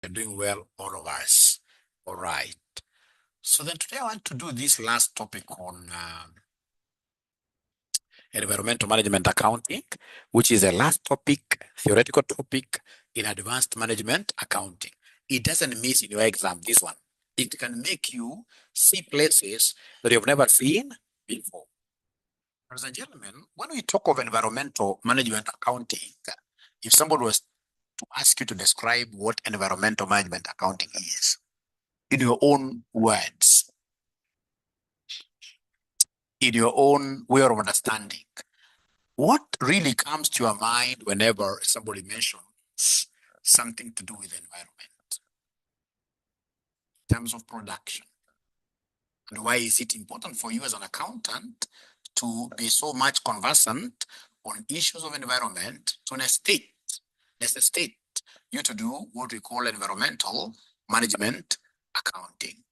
You're doing well, all of us. All right. So then today I want to do this last topic on environmental management accounting, which is a last topic, theoretical topic in advanced management accounting. It doesn't miss in your exam, this one. It can make you see places that you've never seen before. Ladies and gentlemen, when we talk of environmental management accounting, if somebody was to ask you to describe what environmental management accounting is, in your own words, in your own way of understanding, what really comes to your mind whenever somebody mentions something to do with the environment in terms of production? And why is it important for you as an accountant to be so much conversant on issues of environment to necessitate you to do what we call environmental management accounting?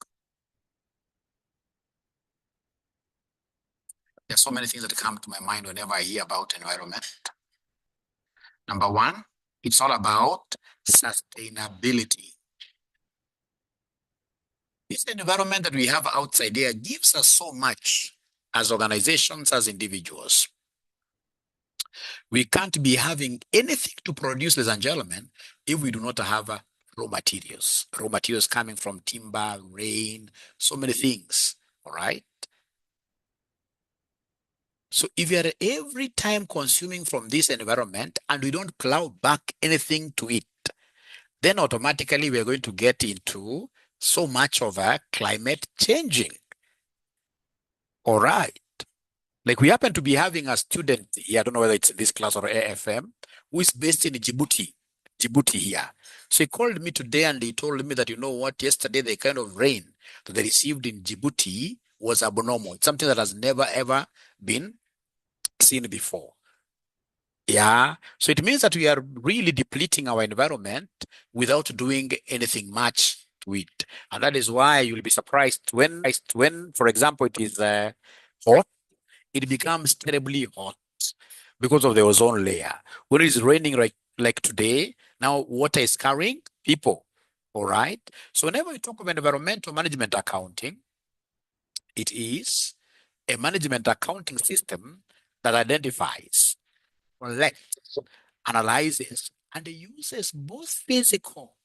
There's so many things that come to my mind whenever I hear about environment. Number one, it's all about sustainability. This environment that we have outside there gives us so much as organizations, as individuals. We can't be having anything to produce, ladies and gentlemen, if we do not have raw materials. Raw materials coming from timber, rain, so many things, all right? So if you are every time consuming from this environment and we don't plow back anything to it, then automatically we are going to get into so much of a climate changing. All right. Like we happen to be having a student here, I don't know whether it's in this class or AFM, who is based in Djibouti here. So he called me today and he told me that, you know what, yesterday the kind of rain that they received in Djibouti was abnormal. It's something that has never ever been seen before. Yeah. So it means that we are really depleting our environment without doing anything much to it. And that is why you'll be surprised when for example, it is hot, it becomes terribly hot because of the ozone layer. When it's raining like today, now water is carrying people. All right. So whenever we talk about environmental management accounting, it is a management accounting system that identifies, collects, analyzes, and uses both physical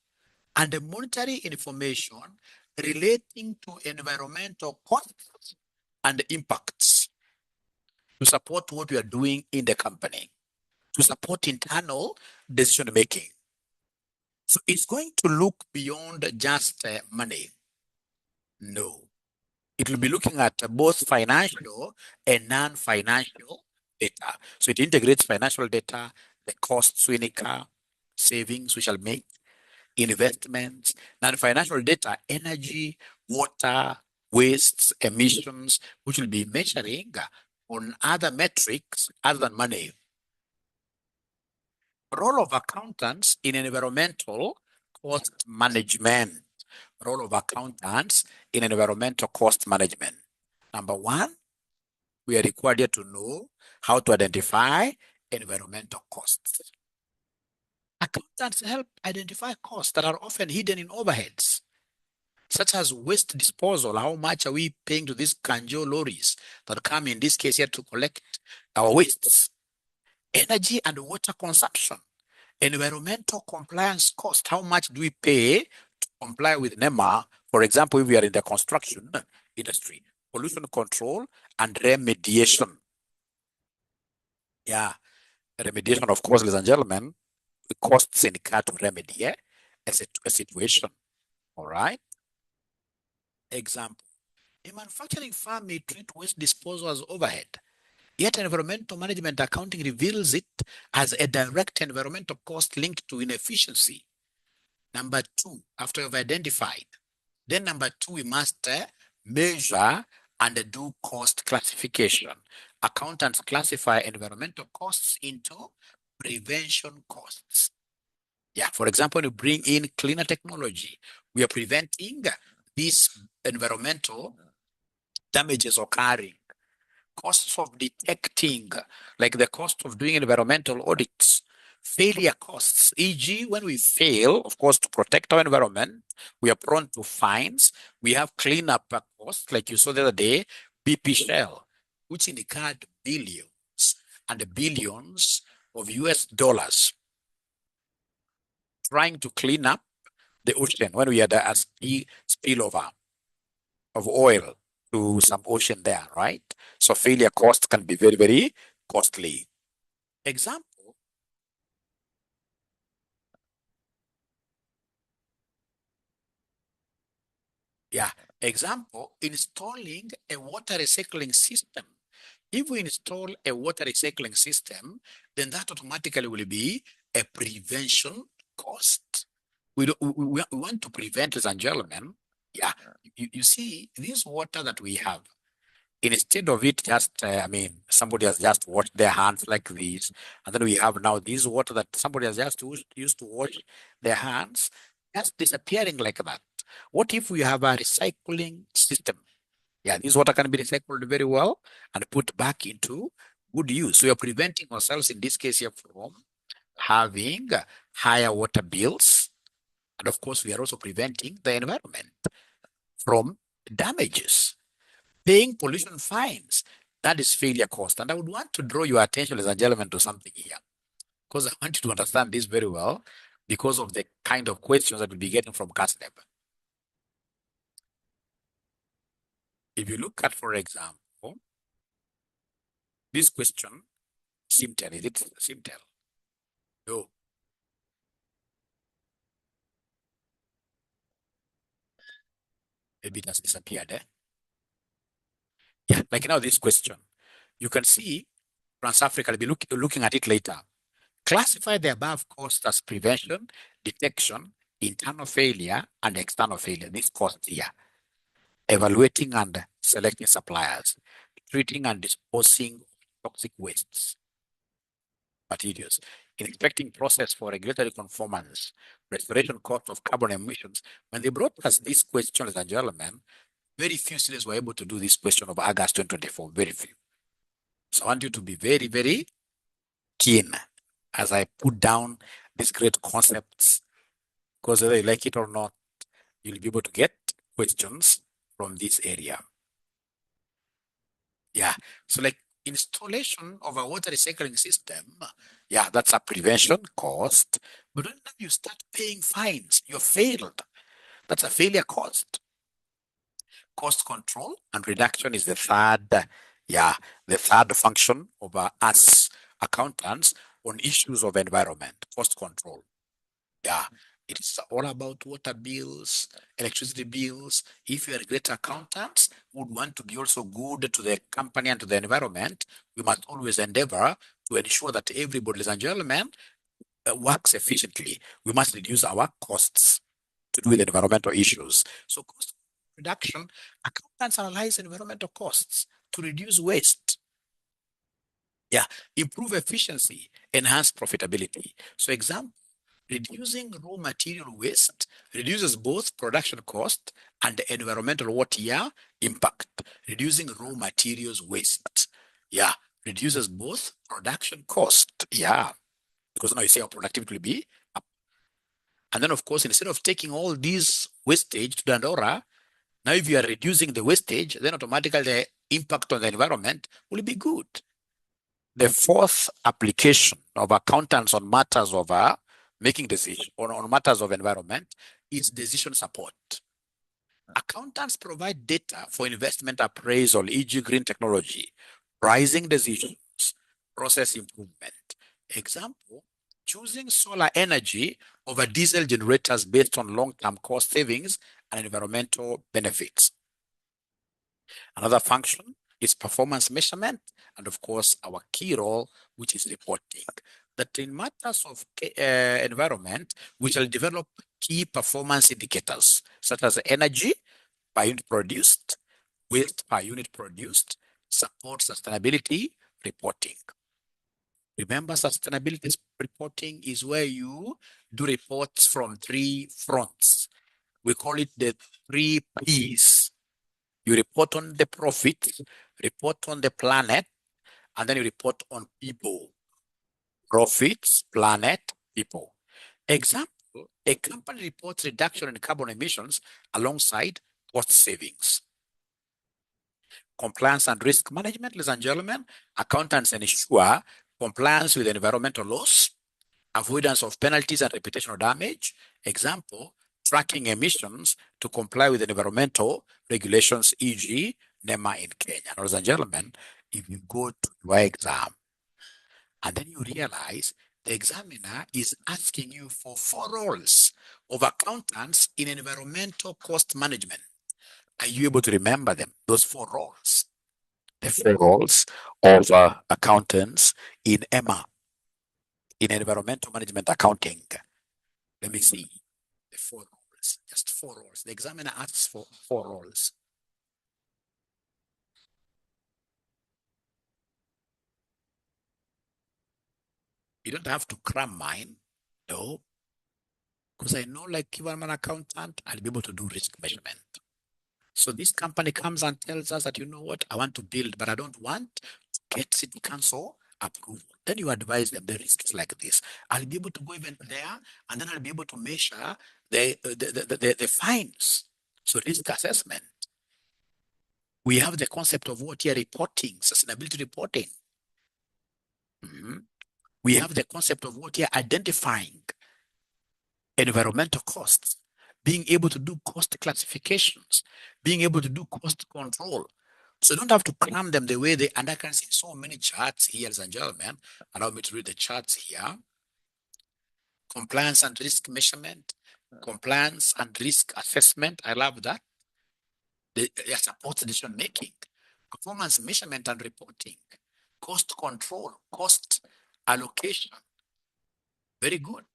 and monetary information relating to environmental costs and impacts to support what we are doing in the company, to support internal decision making. So it's going to look beyond just money. No, it will be looking at both financial and non-financial data. So it integrates financial data, the costs we incur, savings we shall make, investments, non-financial data, energy, water, wastes, emissions, which will be measuring on other metrics other than money. Role of accountants in environmental cost management. Role of accountants in environmental cost management. Number one, we are required here to know how to identify environmental costs. Accountants help identify costs that are often hidden in overheads, such as waste disposal. How much are we paying to these kanjo lorries that come in this case here to collect our wastes? Energy and water consumption. Environmental compliance cost. How much do we pay to comply with NEMA? For example, if we are in the construction industry, pollution control and remediation. Yeah, remediation, of course, ladies and gentlemen, the costs incurred to remedy a situation. All right. Example: a manufacturing firm may treat waste disposal as overhead, yet environmental management accounting reveals it as a direct environmental cost linked to inefficiency. Number two, after we've identified, then number two, we must measure and do cost classification. Accountants classify environmental costs into prevention costs. Yeah, for example, when you bring in cleaner technology, we are preventing these environmental damages occurring. Costs of detecting, like the cost of doing environmental audits. failure costs, e.g., when we fail, of course, to protect our environment, we are prone to fines. We have cleanup costs, like you saw the other day, BP Shell, which incurred billions and billions of US dollars trying to clean up the ocean when we had a spillover of oil to some ocean there, right? So failure costs can be very, very costly. Example, installing a water recycling system. If we install a water recycling system, then that automatically will be a prevention cost. We want to prevent, ladies and gentlemen. Yeah, you see, this water that we have, instead of it just, somebody has just washed their hands like this, and then we have now this water that somebody has just used to wash their hands, just disappearing like that. What if we have a recycling system? Yeah, this water can be recycled very well and put back into good use. We are preventing ourselves in this case here from having higher water bills. And of course, we are also preventing the environment from damages. Paying pollution fines, that is failure cost. And I would want to draw your attention, ladies and gentlemen, to something here, because I want you to understand this very well because of the kind of questions that we'll be getting from CASNEB. If you look at, for example, this question, SIMTEL, is it SIMTEL? No. Maybe it has disappeared, eh? Yeah, like now this question. You can see Trans-Africa, will be looking at it later. Classify the above costs as prevention, detection, internal failure, and external failure. This cost here. Evaluating and selecting suppliers, treating and disposing toxic wastes, materials, inspecting process for regulatory conformance, restoration cost of carbon emissions. When they brought us this question, ladies and gentlemen, very few students were able to do this question of August 2024, very few. So I want you to be very, very keen as I put down these great concepts, because whether you like it or not, you'll be able to get questions from this area. Yeah, so like installation of a water recycling system, yeah, that's a prevention cost. But when you start paying fines, you failed. That's a failure cost. Cost control and reduction is the third function of us accountants on issues of environment, cost control. Yeah, it's all about water bills, electricity bills. If you are great accountants, would want to be also good to the company and to the environment, we must always endeavor to ensure that everybody, ladies and gentlemen, works efficiently. We must reduce our costs to do with environmental issues. So cost reduction, accountants analyze environmental costs to reduce waste. Yeah, improve efficiency, enhance profitability. So example, reducing raw material waste reduces both production cost and environmental impact. Reducing raw materials waste, yeah, reduces both production cost, yeah, because now you say our productivity will be up. And then of course, instead of taking all these wastage to Dandora, now if you are reducing the wastage, then automatically the impact on the environment will be good. The fourth application of accountants on matters of making decisions on matters of environment is decision support. Accountants provide data for investment appraisal, e.g. green technology, pricing decisions, process improvement. Example, choosing solar energy over diesel generators based on long-term cost savings and environmental benefits. Another function is performance measurement, and of course, our key role, which is reporting. That in matters of environment, we shall develop key performance indicators, such as energy per unit produced, waste per unit produced, support sustainability reporting. Remember, sustainability reporting is where you do reports from 3 fronts. We call it the 3 P's. You report on the profit, report on the planet, and then you report on people. profits, planet, people. Example, a company reports reduction in carbon emissions alongside cost savings. Compliance and risk management, ladies and gentlemen, accountants ensure compliance with environmental laws, avoidance of penalties and reputational damage. Example, tracking emissions to comply with environmental regulations, e.g., NEMA in Kenya. Ladies and gentlemen, if you go to your exam and then you realize the examiner is asking you for 4 roles of accountants in environmental cost management, are you able to remember them, those 4 roles? The 4 roles of accountants in EMA, in environmental management accounting. Let me see. The 4 roles, just 4 roles. The examiner asks for 4 roles. You don't have to cram mine, no. Because I know, like, if I'm an accountant, I'll be able to do risk measurement. So this company comes and tells us that, you know what, I want to build, but I don't want to get city council approval. Then you advise them the risk is like this. I'll be able to go even there, and then I'll be able to measure the fines. So risk assessment. We have the concept of what here reporting, sustainability reporting. We have the concept of what here identifying environmental costs, being able to do cost classifications, being able to do cost control. So you don't have to cram them the way they, and I can see so many charts here, ladies and gentlemen. Allow me to read the charts here. Compliance and risk measurement, compliance and risk assessment. I love that. They support decision making, performance measurement and reporting, cost control, cost allocation. Very good.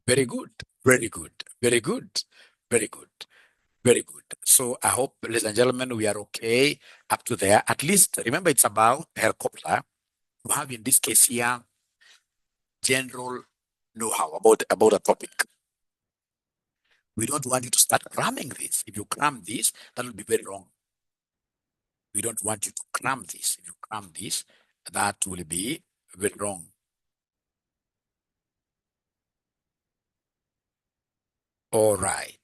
Very good. Very good. Very good. Very good. Very good. So I hope, ladies and gentlemen, we are okay up to there. At least remember it's about helicopter. You have in this case here general know-how about a topic. We don't want you to start cramming this. If you cram this, that will be very wrong. We don't want you to cram this. If you cram this, that will be very wrong. All right.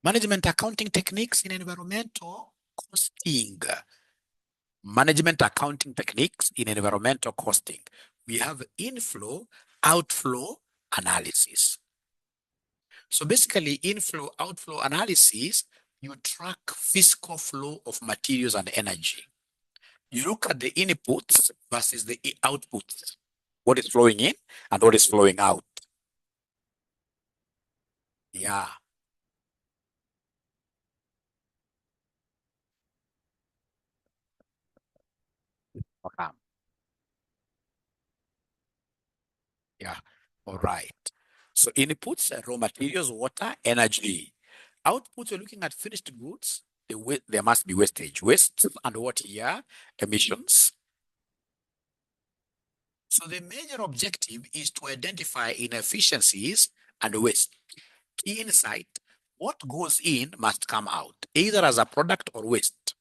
Management accounting techniques in environmental costing. Management accounting techniques in environmental costing. We have inflow, outflow analysis. So basically, inflow, outflow analysis, you track physical flow of materials and energy. You look at the inputs versus the outputs, what is flowing in and what is flowing out. Yeah. Okay. Yeah. All right. So inputs, raw materials, water, energy. Outputs, you're looking at finished goods. There must be wastage. Waste and what here? Emissions. So the major objective is to identify inefficiencies and waste. Key insight, what goes in must come out, either as a product or waste.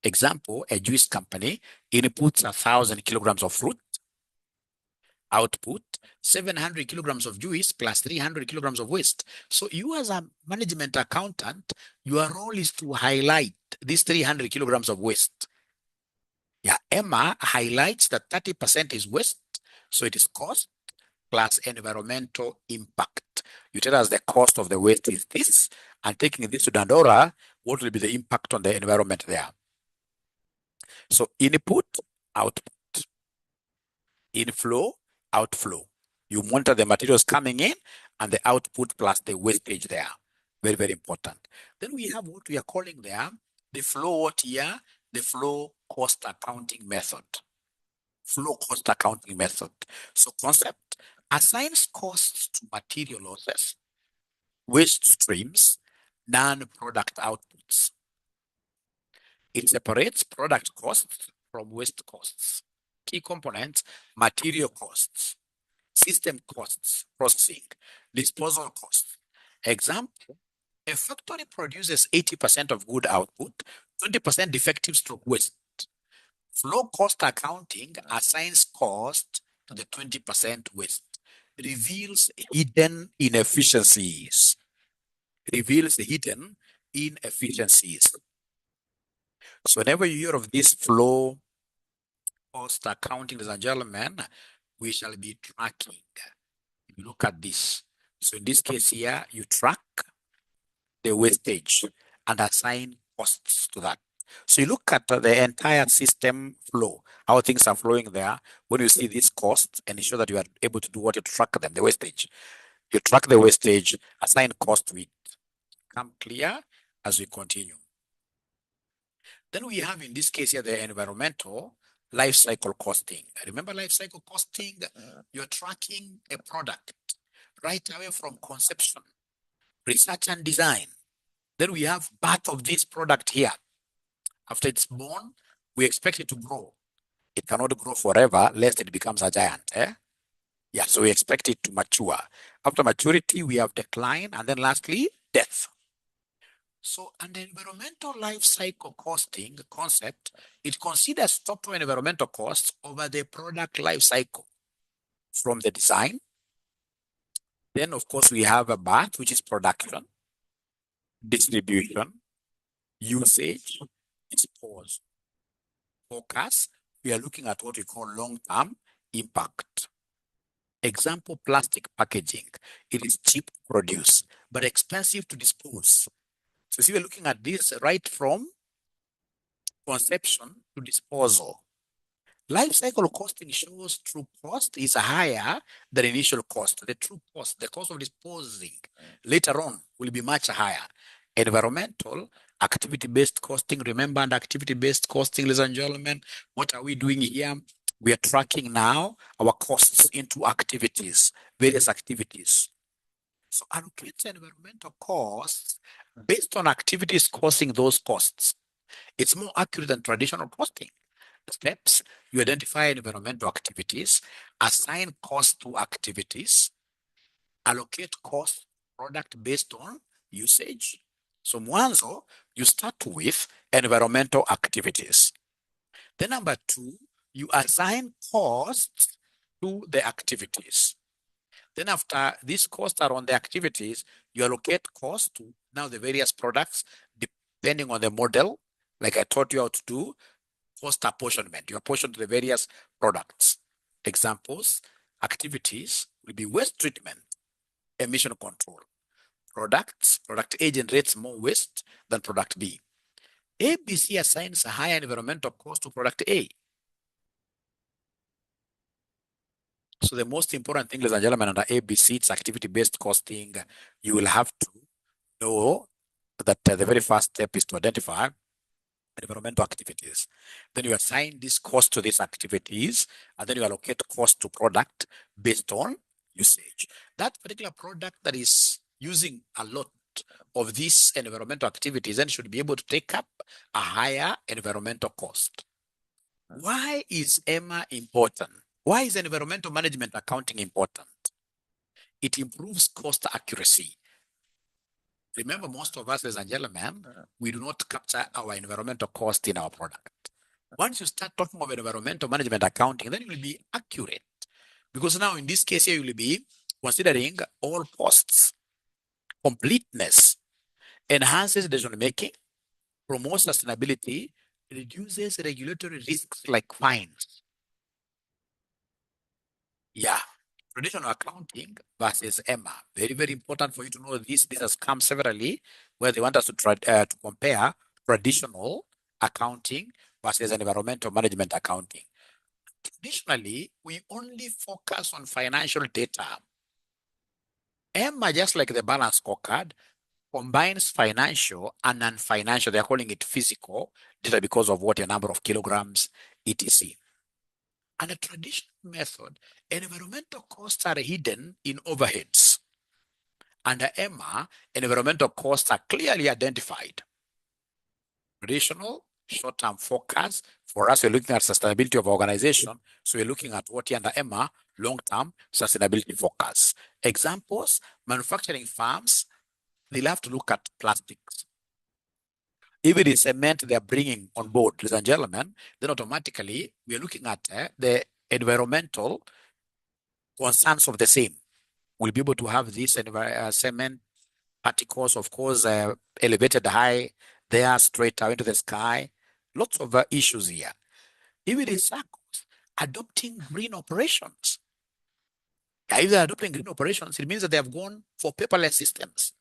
Example, a juice company inputs 1,000 kilograms of fruit, output 700 kilograms of juice plus 300 kilograms of waste. So you as a management accountant, your role is to highlight these 300 kilograms of waste. Yeah, Emma highlights that 30% is waste, so it is cost plus environmental impact. You tell us the cost of the waste is this, and taking this to Dandora, what will be the impact on the environment there? So input, output, inflow, outflow. You monitor the materials coming in and the output plus the wastage there. Very, very important. Then we have what we are calling there, the flow what here? The flow cost accounting method. Flow cost accounting method. So concept assigns costs to material losses, waste streams, non-product outputs. It separates product costs from waste costs. Key components, material costs, system costs, processing, disposal costs. Example, A factory produces 80% of good output, 20% defective stroke waste. Flow cost accounting assigns cost to the 20% waste, reveals hidden inefficiencies. Reveals hidden inefficiencies. So whenever you hear of this flow cost accounting, ladies and gentlemen, we shall be tracking. If you look at this. So in this case here, you track the wastage and assign costs to that. So you look at the entire system flow, how things are flowing there. When you see these costs and ensure that you are able to do what you track them, the wastage. You track the wastage, assign cost to it. Come clear as we continue. Then we have in this case here the environmental life cycle costing. Remember life cycle costing? You're tracking a product right away from conception, research and design. Then we have birth of this product here. After it's born, we expect it to grow. It cannot grow forever lest it becomes a giant. Yeah, so we expect it to mature. After maturity, we have decline, and then lastly, death. So an environmental life cycle costing concept, it considers total environmental costs over the product life cycle from the design. Then, of course, we have a birth, which is production, distribution, usage, dispose. Focus, we are looking at what we call long-term impact. Example, plastic packaging. It is cheap to produce, but expensive to dispose. So see, we're looking at this right from conception to disposal. Life cycle costing shows true cost is higher than initial cost. The true cost, the cost of disposing later on will be much higher. Environmental, activity-based costing. Remember, and activity-based costing, ladies and gentlemen, what are we doing here? We are tracking now our costs into activities, various activities. So allocate environmental costs based on activities causing those costs. It's more accurate than traditional costing. Steps, you identify environmental activities, assign cost to activities, allocate cost product based on usage. So mwanzo, you start with environmental activities. Then number two, you assign costs to the activities. Then after these costs are on the activities, you allocate cost to now the various products, depending on the model, like I taught you how to do, cost apportionment. You apportion to the various products. Examples, activities will be waste treatment, emission control. Products, product A generates more waste than product B. ABC assigns a higher environmental cost to product A. So the most important thing, ladies and gentlemen, under ABC, it's activity-based costing. You will have to know that the very first step is to identify environmental activities. Then you assign this cost to these activities, and then you allocate cost to product based on usage. That particular product that is using a lot of these environmental activities then should be able to take up a higher environmental cost. Why is EMA important? Why is environmental management accounting important? It improves cost accuracy. Remember, most of us, ladies and gentlemen, we do not capture our environmental cost in our product. Once you start talking of environmental management accounting, then you will be accurate. Because now in this case here, you will be considering all costs, completeness, enhances decision making, promotes sustainability, reduces regulatory risks like fines. Yeah. Traditional accounting versus EMA. Very, very important for you to know this. This has come severally where they want us to compare traditional accounting versus environmental management accounting. Traditionally, we only focus on financial data. EMA, just like the balance scorecard, combines financial and non-financial. They're calling it physical data because of what your number of kilograms, etc. And a traditional method, environmental costs are hidden in overheads. Under EMA, environmental costs are clearly identified. Traditional, short-term focus. For us, we're looking at sustainability of organization. So we're looking at what under EMA, long-term sustainability focus. Examples, manufacturing firms they'll have to look at plastics. If it is cement they are bringing on board, ladies and gentlemen, then automatically we are looking at the environmental concerns of the same. We'll be able to have this cement particles, of course, elevated high, they are straight out into the sky. Lots of issues here. If it is circles, adopting green operations. If they're adopting green operations, it means that they have gone for paperless systems.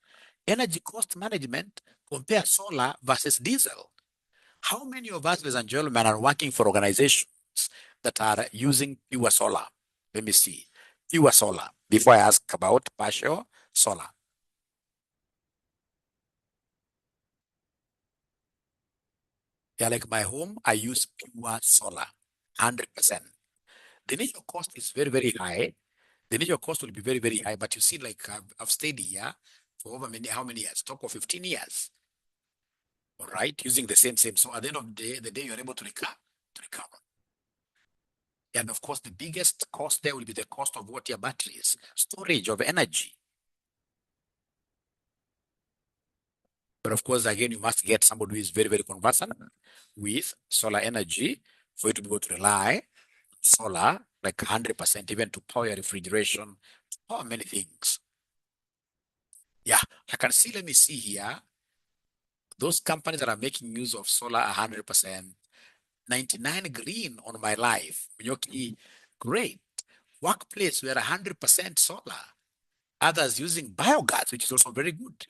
Energy cost management, compare solar versus diesel. How many of us, ladies and gentlemen, are working for organizations that are using pure solar? Let me see. Pure solar, before I ask about partial solar. Yeah, like my home, I use pure solar, 100%. The initial cost is very, very high. The initial cost will be very, very high, but you see, like I've stayed here for over how many years? Talk of 15 years. All right, using the same. So at the end of the day, you're able to recover. And of course, the biggest cost there will be the cost of what your batteries, storage of energy. But of course, again, you must get somebody who is very, very conversant with solar energy for you to be able to rely on solar like 100%, even to power your refrigeration, to power many things. Yeah, I can see, let me see here. Those companies that are making use of solar 100%, 99 green on my life. 𝐂𝐸𝐞𝐬, great. Workplace, we are 100% solar. Others using biogas, which is also very good.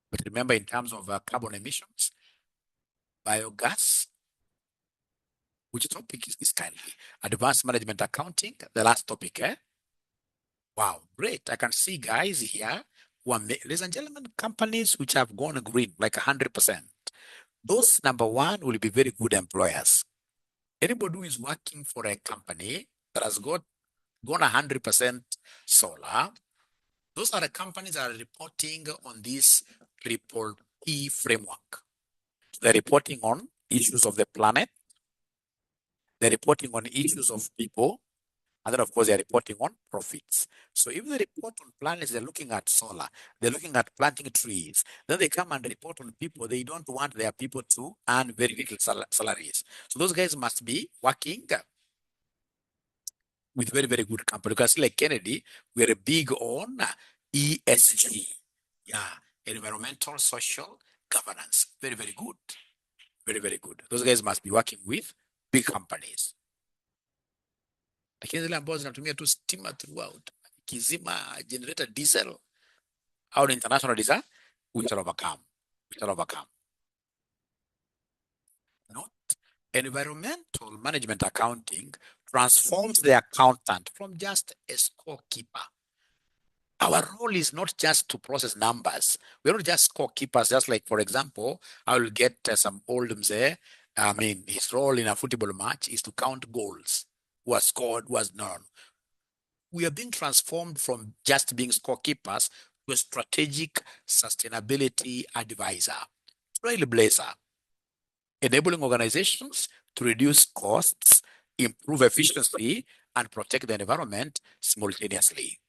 But remember, in terms of carbon emissions, biogas, which topic is this kindly? Advanced management accounting, the last topic, eh? Wow, great. I can see guys here who are, ladies and gentlemen, companies which have gone green, like 100%. Those, number one, will be very good employers. Anybody who is working for a company that has gone 100% solar, those are the companies that are reporting on this 𝗲𝗋 framework. They're reporting on issues of the planet. They're reporting on issues of people. And then, of course, they're reporting on profits. So if they report on planets, they're looking at solar. They're looking at planting trees. Then they come and report on people. They don't want their people to earn very little salaries. So those guys must be working with very, very good company. Because like Kennedy, we're big on ESG. Yeah, environmental, social governance. Very, very good. Very, very good. Those guys must be working with big companies. Lakini zile ambazo zinatumia tu stima throughout, kizima generator diesel, au international diesel, we shall overcome. We shall overcome. Note, environmental management accounting transforms the accountant from just a scorekeeper. Our role is not just to process numbers. We're not just scorekeepers, just like, for example, I will get some old mzee. I mean, his role in a football match is to count goals. Who has scored, who has not. We are being transformed from just being scorekeepers to a strategic sustainability advisor, trailblazer, enabling organizations to reduce costs, improve efficiency, and protect the environment simultaneously.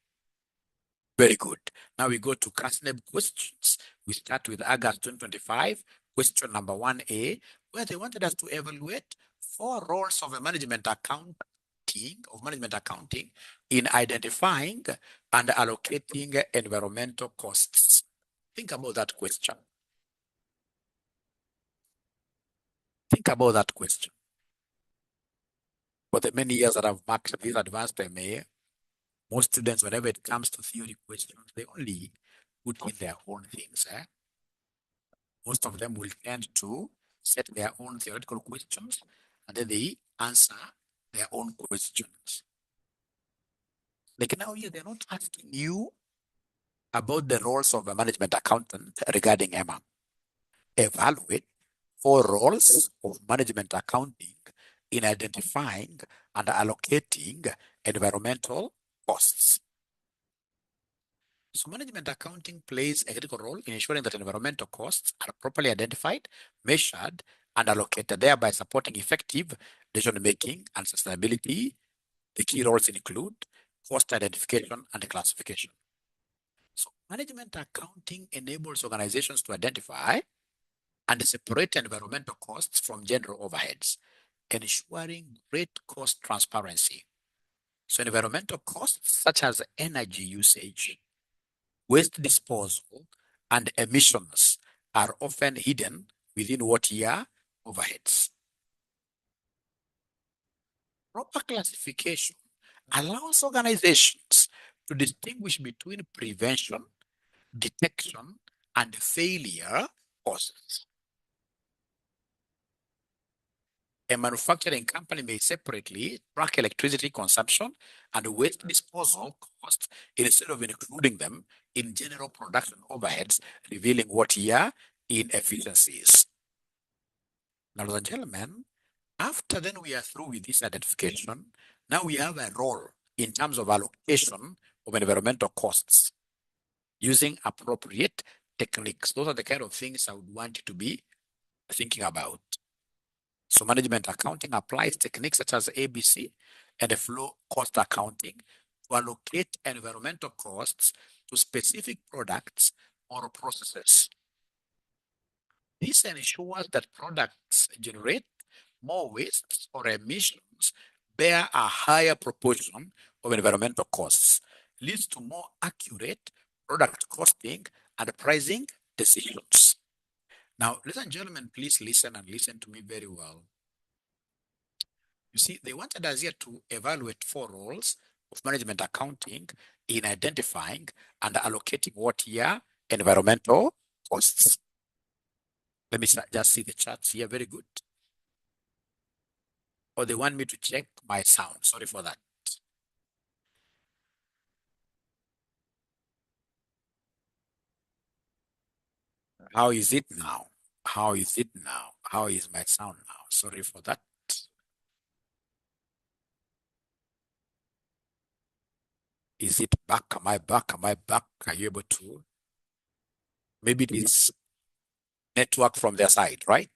Very good. Now we go to CASNEB questions. We start with August 2025, question number 1A, where they wanted us to evaluate 4 roles of a management accounting in identifying and allocating environmental costs. Think about that question. Think about that question. For the many years that I've marked this advanced MA, most students, whenever it comes to theory questions, they only put in their own things. Most of them will tend to set their own theoretical questions and then they answer their own questions. Like now here, they're not asking you about the roles of a management accountant regarding EMA. Evaluate 4 roles of management accounting in identifying and allocating environmental costs. So management accounting plays a critical role in ensuring that environmental costs are properly identified, measured, and allocated, thereby supporting effective decision-making and sustainability. The key roles include cost identification, and classification. So management accounting enables organizations to identify and separate environmental costs from general overheads, ensuring great cost transparency. So environmental costs such as energy usage, waste disposal, and emissions are often hidden within what year overheads. Proper classification allows organizations to distinguish between prevention, detection, and failure costs. A manufacturing company may separately track electricity consumption and waste disposal costs instead of including them in general production overheads, revealing what year inefficiencies. Now, ladies and gentlemen, after then we are through with this identification, now we have a role in terms of allocation of environmental costs using appropriate techniques. Those are the kind of things I would want you to be thinking about. So management accounting applies techniques such as ABC and the flow cost accounting to allocate environmental costs to specific products or processes. This ensures that products generate more wastes or emissions bear a higher proportion of environmental costs, leads to more accurate product costing and pricing decisions. Now, ladies and gentlemen, please listen and listen to me very well. You see, they wanted us here to evaluate 4 roles of management accounting in identifying and allocating what year environmental costs. Let me just see the charts here. Very good. Or they want me to check my sound. Sorry for that. How is it now? How is it now? How is my sound now? Sorry for that. Is it back? Am I back? Am I back? Are you able to? Maybe it is network from their side, right?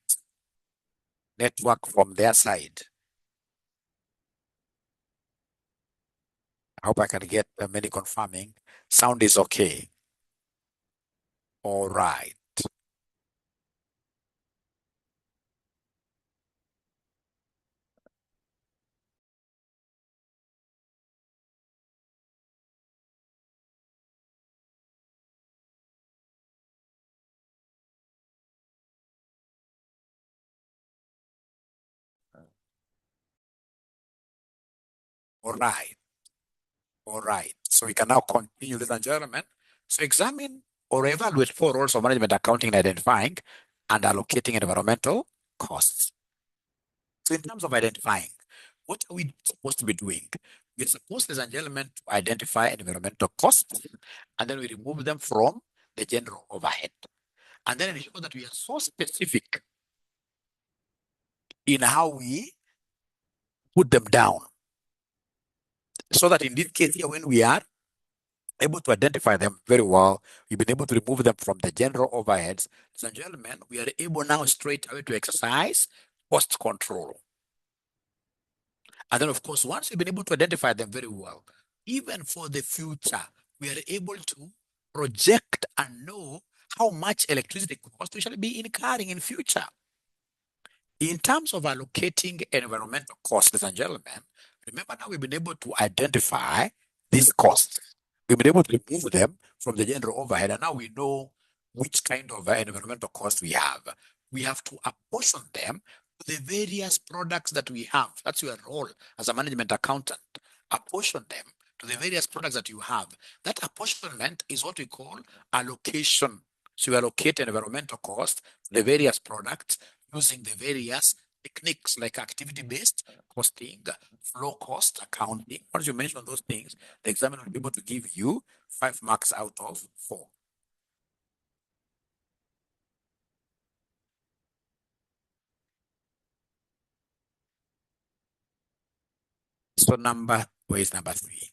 Network from their side. I hope I can get many confirming. Sound is okay. All right. All right. All right. So we can now continue, ladies and gentlemen. So examine or evaluate 4 roles of management accounting in identifying and allocating environmental costs. So in terms of identifying, what are we supposed to be doing? We're supposed, ladies and gentlemen, to identify environmental costs, and then we remove them from the general overhead. And then ensure that we are so specific in how we put them down. So that in this case here, when we are able to identify them very well, we've been able to remove them from the general overheads. Ladies and gentlemen, we are able now straight away to exercise cost control. And then, of course, once we've been able to identify them very well, even for the future, we are able to project and know how much electricity cost we shall be incurring in future. In terms of allocating environmental costs, ladies and gentlemen, remember now we've been able to identify these costs. We've been able to remove them from the general overhead, and now we know which kind of environmental costs we have. We have to apportion them to the various products that we have. That's your role as a management accountant. Apportion them to the various products that you have. That apportionment is what we call allocation. So you allocate environmental cost to the various products using the various techniques like activity-based costing, flow cost accounting. Once you mention those things, the examiner will be able to give you 5 marks out of 4. So where is number 3?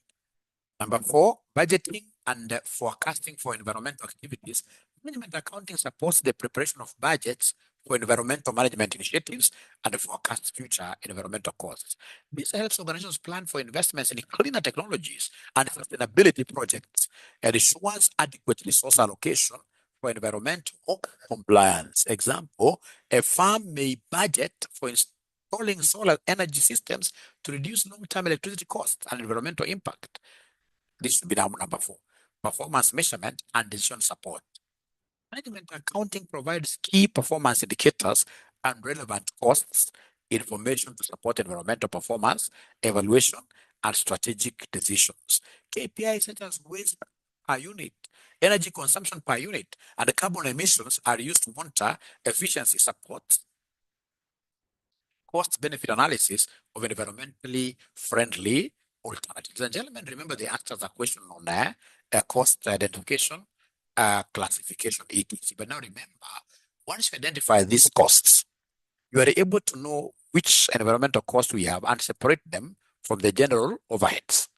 Number 4, budgeting and forecasting for environmental activities. Management accounting supports the preparation of budgets for environmental management initiatives and forecast future environmental costs. This helps organizations plan for investments in cleaner technologies and sustainability projects and ensures adequate resource allocation for environmental compliance. Example, a farm may budget for installing solar energy systems to reduce long-term electricity costs and environmental impact. This should be number 4. Performance measurement and decision support. Management accounting provides key performance indicators and relevant costs information to support environmental performance, evaluation, and strategic decisions. KPIs such as waste per unit, energy consumption per unit, and carbon emissions are used to monitor efficiency support, cost-benefit analysis of environmentally friendly alternatives. And gentlemen, remember they asked us a question on cost identification, classification, etc. But now remember, once you identify these costs, you are able to know which environmental costs we have and separate them from the general overheads.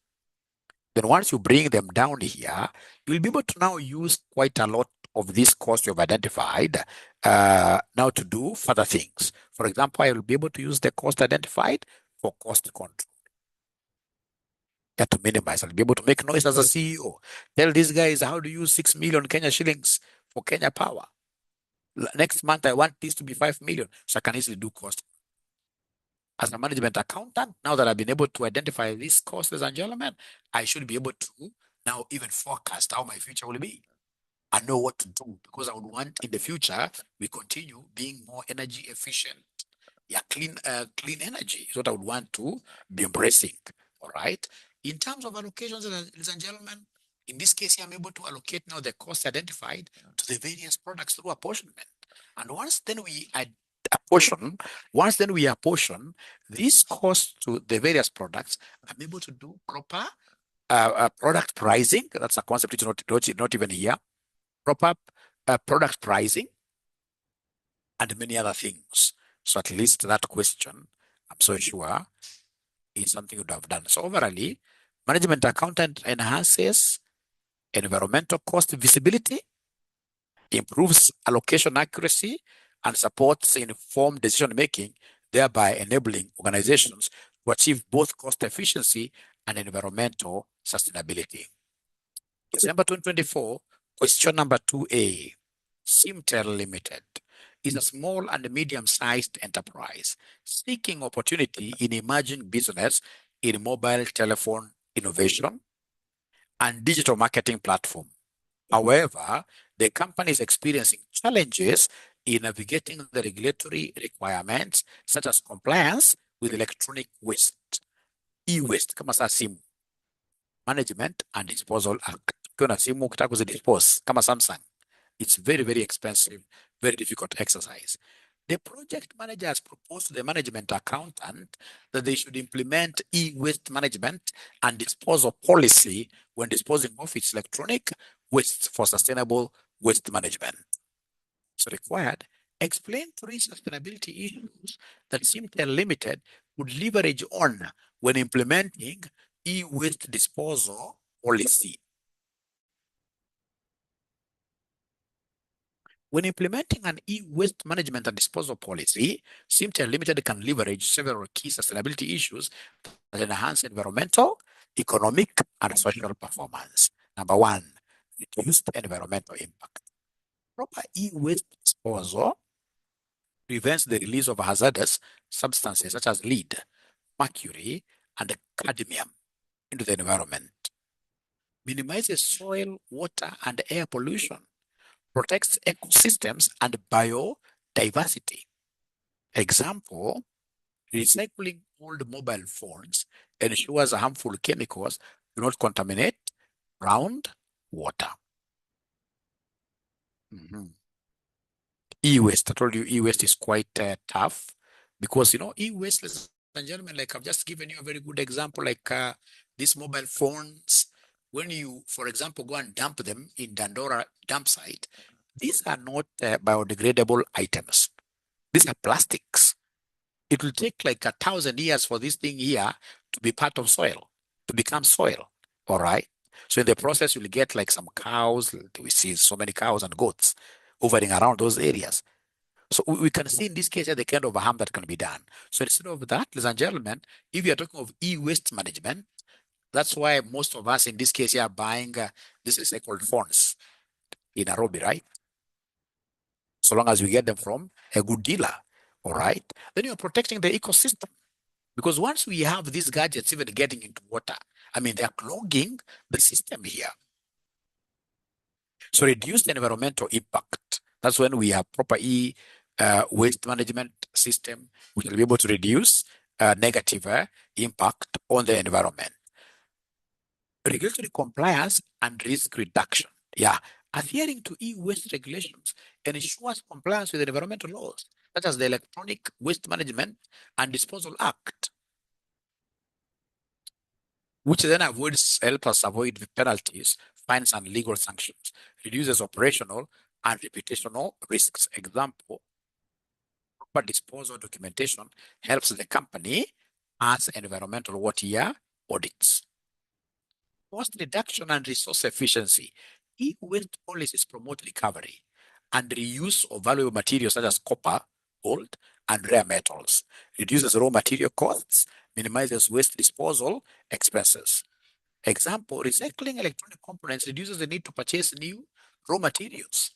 Then once you bring them down here, you'll be able to now use quite a lot of these costs you've identified now to do further things. For example, I will be able to use the cost identified for cost control. To minimize, I'll be able to make noise as a CEO. Tell these guys how to use 6 million Kenya shillings for Kenya Power. Next month, I want this to be 5 million. So I can easily do cost. As a management accountant, now that I've been able to identify these costs, ladies and gentlemen, I should be able to now even forecast how my future will be and know what to do, because I would want in the future we continue being more energy efficient. Yeah, clean energy is what I would want to be embracing. All right. In terms of allocations, ladies and gentlemen, in this case, I'm able to allocate now the costs identified to the various products through apportionment. And once we apportion these costs to the various products, I'm able to do proper product pricing. That's a concept which is not even here. Proper product pricing and many other things. So at least that question, I'm so sure, is something you would have done. So overall, management accountant enhances environmental cost visibility, improves allocation accuracy, and supports informed decision making, thereby enabling organizations to achieve both cost efficiency and environmental sustainability. December 2024, question number 2A. 𝐶𝐵𝐺𝐻 Limited is a small and medium-sized enterprise seeking opportunity in emerging business in mobile telephone innovation and digital marketing platform. However, the company is experiencing challenges in navigating the regulatory requirements such as compliance with electronic waste, e-waste, kama saa simu, Management and Disposal Act. Kuna simu ukitaka kuzidispose kama Samsung, it's very, very expensive, very difficult exercise. The project manager has proposed to the management accountant that they should implement e-waste management and disposal policy when disposing of its electronic waste for sustainable waste management. So required, explain 3 sustainability issues that 𝐶𝐵𝐺𝐻 Limited would leverage on when implementing e-waste disposal policy. When implementing an e-waste management and disposal policy, 𝐶𝐵𝐺𝐻 Limited can leverage several key sustainability issues that enhance environmental, economic, and social performance. Number 1, reduced environmental impact. Proper e-waste disposal prevents the release of hazardous substances such as lead, mercury, and cadmium into the environment. Minimizes soil, water, and air pollution. Protects ecosystems and biodiversity. Example, recycling old mobile phones ensures harmful chemicals do not contaminate groundwater. E-waste, I told you e-waste is quite tough because, e-waste, ladies and gentlemen, like I've just given you a very good example, like these mobile phones, when you, for example, go and dump them in Dandora dump site, these are not biodegradable items. These are plastics. It will take like 1,000 years for this thing here to be part of soil, to become soil. All right. So in the process, you'll get like some cows. We see so many cows and goats hovering around those areas. So we can see in this case the kind of harm that can be done. So instead of that, ladies and gentlemen, if you are talking of e-waste management, that's why most of us in this case are buying this recycled phones in Nairobi, right? So long as we get them from a good dealer, all right? Then you're protecting the ecosystem. Because once we have these gadgets even getting into water, I mean, they're clogging the system here. So reduce the environmental impact. That's when we have proper waste management system, we will be able to reduce negative impact on the environment. Regulatory compliance and risk reduction. Yeah, adhering to e-waste regulations ensures compliance with environmental laws, such as the Electronic Waste Management and Disposal Act, which then helps us avoid the penalties, fines, and legal sanctions, reduces operational and reputational risks. Example, proper disposal documentation helps the company pass environmental water audits. Cost reduction and resource efficiency. E-waste policies promote recovery and reuse of valuable materials such as copper, gold, and rare metals, reduces raw material costs, minimizes waste disposal expenses. Example, recycling electronic components reduces the need to purchase new raw materials.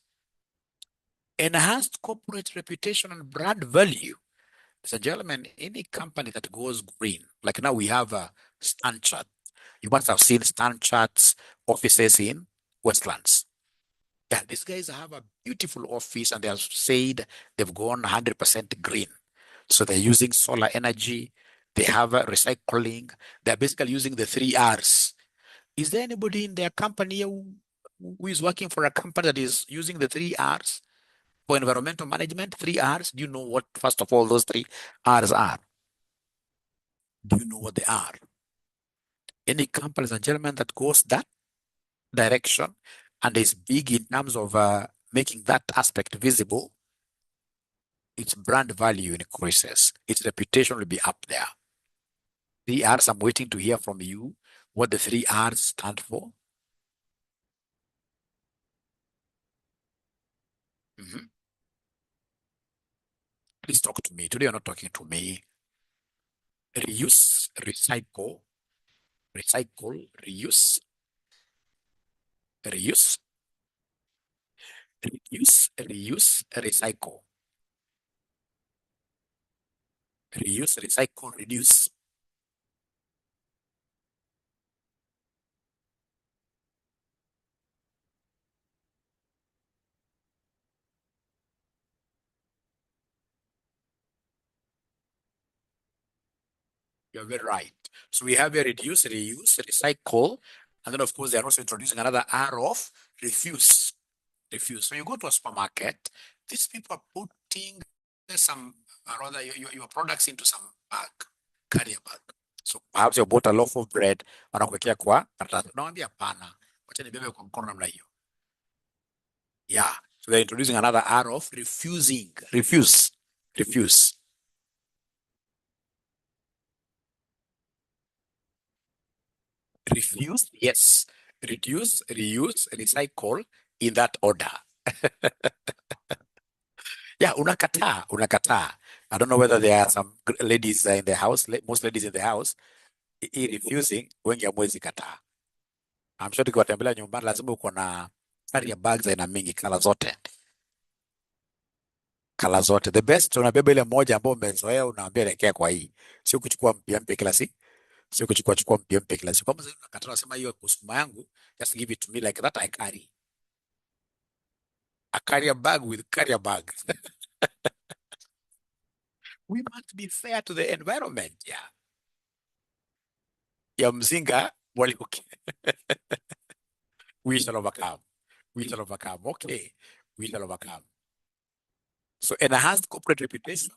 Enhanced corporate reputation and brand value. Ladies and gentlemen, any company that goes green, like now we have a stand chart. You must have seen stand charts offices in Westlands. Yeah, these guys have a beautiful office and they have said they've gone 100% green. So they're using solar energy, they have recycling, they're basically using the 3 Rs. Is there anybody in their company who is working for a company that is using the 3 Rs for environmental management? 3 Rs, do you know what, first of all, those 3 Rs are? Do you know what they are? Any company, ladies and gentlemen, that goes that direction and is big in terms of making that aspect visible, its brand value increases, its reputation will be up there. 3 Rs, I'm waiting to hear from you what the 3 Rs stand for. Please talk to me. Today you're not talking to me. Reuse, recycle, reuse, reuse, recycle, reduce. You're very right. So we have a reduce, reuse, recycle, and then of course they're also introducing another R of refuse. Refuse. So you go to a supermarket, these people are putting some, rather your products into some bag, carrier bag. So perhaps you bought a loaf of bread, wanakuwekea kwa karatasi. Unamwambia hapana, wacha nibebe kwa mkono namna hiyo. Yeah. So they're introducing another R of refusing. Refuse. Refuse. Refuse, yes. Reduce, reuse, recycle in that order. Yeah, unakataa. I don't know whether there are some ladies in the house, most ladies in the house, refusing, wengi hamwezi kataa. I'm sure tukiwatembelea nyumbani lazima uko na carrier bags aina mingi, kala zote. Kala zote. The best, unabeba ile moja ambayo umezoea, unaambia elekea kwa hii. Sio kuchukua mpya kila siku. Sio kuchukua mpya kila siku. Kama sasa unakataa unasema hiyo kusuma yangu, just give it to me like that I carry. I carry a bag with carrier bag. We must be fair to the environment. Yeah. Ya mzinga, Walikuki. We shall overcome. We shall overcome. Okay. We shall overcome. So enhanced corporate reputation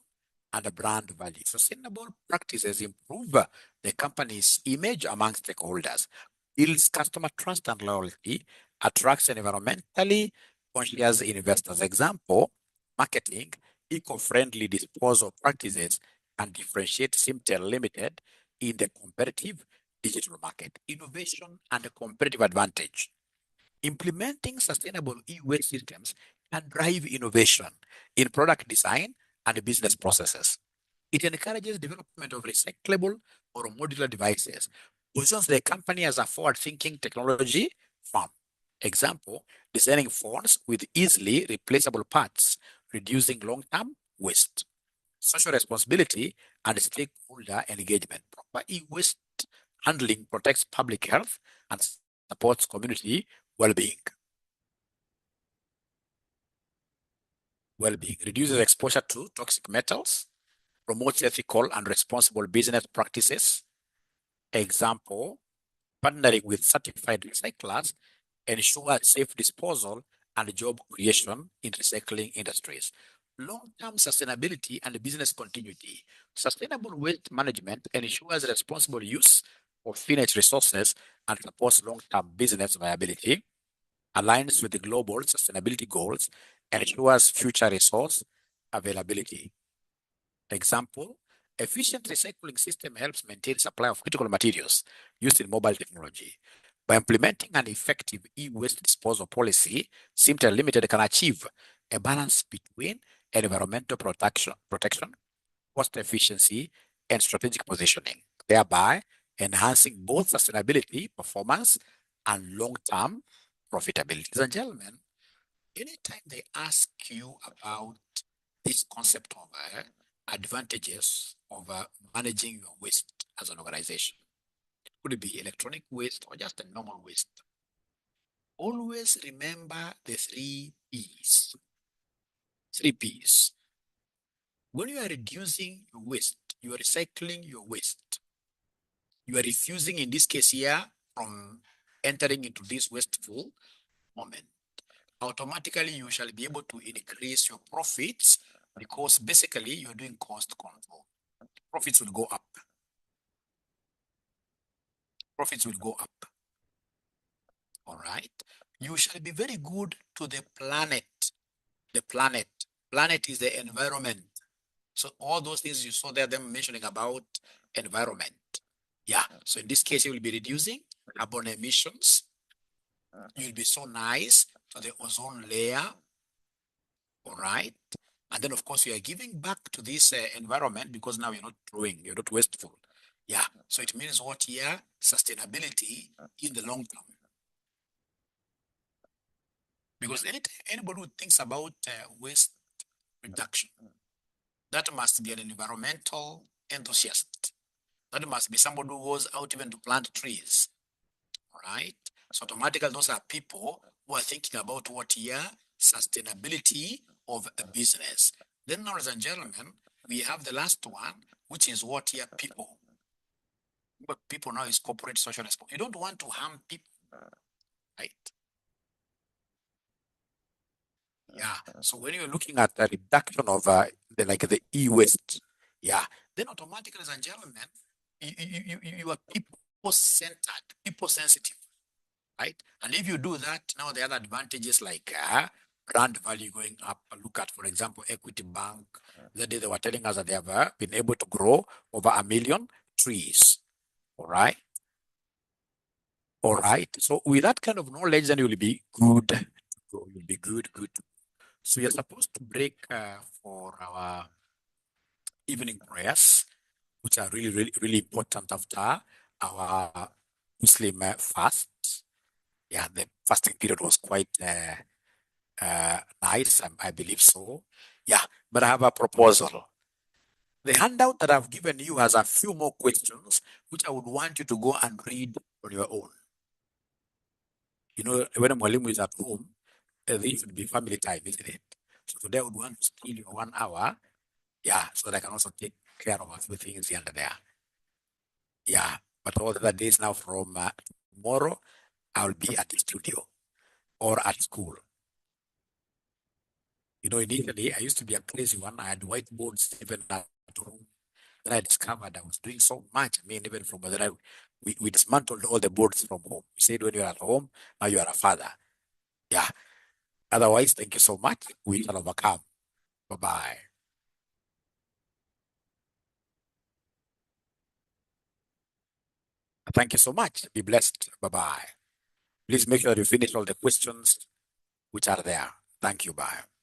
and the brand value. Sustainable practices improve the company's image among stakeholders, builds customer trust and loyalty, attracts environmentally conscious investors. Example, marketing eco-friendly disposal practices and differentiate Simtel Limited in the competitive digital market. Innovation and a competitive advantage. Implementing sustainable e-waste systems and drive innovation in product design and business processes. It encourages development of recyclable or modular devices, positions the company as a forward-thinking technology firm. Example, designing phones with easily replaceable parts, reducing long-term waste. Social responsibility and stakeholder engagement. Proper e-waste handling protects public health and supports community well-being. Reduces exposure to toxic metals, promotes ethical and responsible business practices. Example, partnering with certified recyclers ensures safe disposal and job creation in recycling industries. Long-term sustainability and business continuity. Sustainable waste management ensures responsible use of finite resources and supports long-term business viability, aligns with the global sustainability goals, and ensures future resource availability. Example, efficient recycling system helps maintain supply of critical materials used in mobile technology. By implementing an effective e-waste disposal policy, Simtel Limited can achieve a balance between environmental protection, cost efficiency, and strategic positioning, thereby enhancing both sustainability, performance, and long-term profitability. Ladies and gentlemen, anytime they ask you about this concept of advantages of managing your waste as an organization, it could be electronic waste or just a normal waste, always remember the 3 Ps. 3 Ps. When you are reducing your waste, you are recycling your waste, you are refusing, in this case here, from entering into this wasteful moment, automatically you shall be able to increase your profits because basically you're doing cost control. Profits will go up. Profits will go up. All right. You shall be very good to the planet. The planet. Planet is the environment. So all those things you saw there, them mentioning about environment. Yeah. So in this case, you will be reducing carbon emissions. You'll be so nice to the ozone layer. All right. And then, of course, you are giving back to this environment because now you're not throwing, you're not wasteful. Yeah. So it means what here? Sustainability in the long term. Because anybody who thinks about waste reduction, that must be an environmental enthusiast. That must be somebody who goes out even to plant trees. All right. So automatically, those are people who are thinking about what here? Sustainability of a business. Then, ladies and gentlemen, we have the last one, which is what here? People. What people now is corporate social responsibility. You don't want to harm people, right? Yeah. So when you're looking at the reduction of the e-waste, yeah, then automatically, ladies and gentlemen, you are people-centered, people-sensitive, right? And if you do that, now the other advantages like brand value going up. Look at, for example, Equity Bank. The day they were telling us that they have been able to grow over 1 million trees. All right. All right. So with that kind of knowledge, then you will be good. You'll be good. So we are supposed to break for our evening prayers, which are really important after our Muslim fast. Yeah, the fasting period was quite nice, I believe so. Yeah, but I have a proposal. The handout that I've given you has a few more questions, which I would want you to go and read on your own. You know, when a Mwalimu is at home, this should be family time, isn't it? So today I would want to steal your 1 hour. Yeah, so that I can also take care of a few things here and there. Yeah, but all the other days now from tomorrow, I'll be at the studio or at school. You know, initially I used to be a crazy one. I had whiteboards even at home. Then I discovered I was doing so much. I mean, even from whether we dismantled all the boards from home. We said when you're at home, now you are a father. Yeah. Otherwise, thank you so much. We shall overcome. Bye-bye. Thank you so much. Be blessed. Bye-bye. Please make sure you finish all the questions which are there. Thank you. Bye.